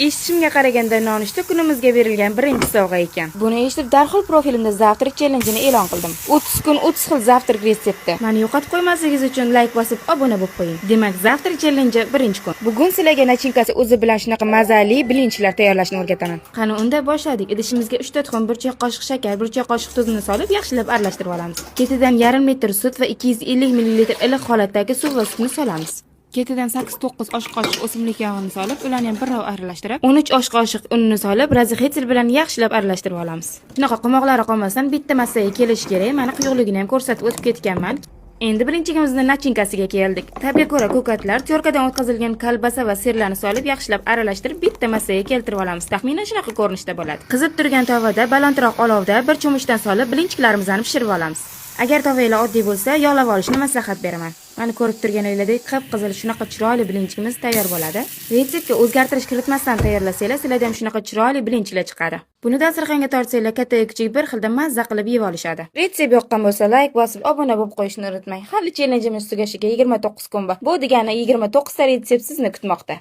Eshitishimga qaraganda nonushta kunimizga berilgan birinchi sovg'a ekan. Buni eshitib darhol profilimda zavtrak challenge'ini e'lon qildim. 30 kun 30 xil zavtrak retsepti. Mani yo'qotib qo'ymasligingiz uchun like bosib obuna bo'lib qo'ying. Demak, zavtrak challenge birinchi kun. Bugun sizlarga nachinkasi o'zi bilan shunaqa mazali blinchlar tayyorlashni o'rgataman. Qani unda boshladik. Idishimizga 3 ta tuxum, 1 choy qoshiq shakar, 1 choy qoshiq tuzini solib yaxshilab aralashtirib olamiz. Ketidan yarim litr sut va 250 ml iliq holatdagi suv va sutni solamiz. Ketidan 8-9 osh qoshiq o'simlik yog'ini solib, ularni ham birrov aralashtirib, 13 osh qoshiq unni solib, razxetel bilan yaxshilab aralashtirib olamiz. Shunaqa qimoqlari qolmasdan bitta massaga kelish kerak. Mana quyuqligini ham ko'rsatib o'tib ketganman. Endi birinchimizning nachinkasiga keldik. Tabiga ko'ra ko'katlar, tyorkadan o'tkazilgan kolbasa va sirlarni solib yaxshilab aralashtirib bitta massaga keltirib olamiz. Taxminan shunaqa ko'rinishda bo'ladi. Qizib turgan tovada balandroq olovda bir cho'michdan solib bilinchiklarimizni pishirib olamiz. Agar tovalar oddiy bo'lsa, yog'lab olishni maslahat beraman. Mana ko'rib turganingizdek qip-qizil shunaqa chiroyli bilinchimiz tayyor bo'ladi. Retseptga o'zgartirish kiritmasdan tayyorlasanglar, sizlarda ham shunaqa chiroyli bilinchlar chiqadi. Buni dasturxonga tortsanglar, katta kichik bir xilda mazza qilib yeb olishadi. Retsept yoqqan bo'lsa, like bosib, obuna bo'lib qo'yishni unutmang. Hali challengeimiz tugashiga 29 kun bor. Bu degani 29 ta retsept sizni kutmoqda.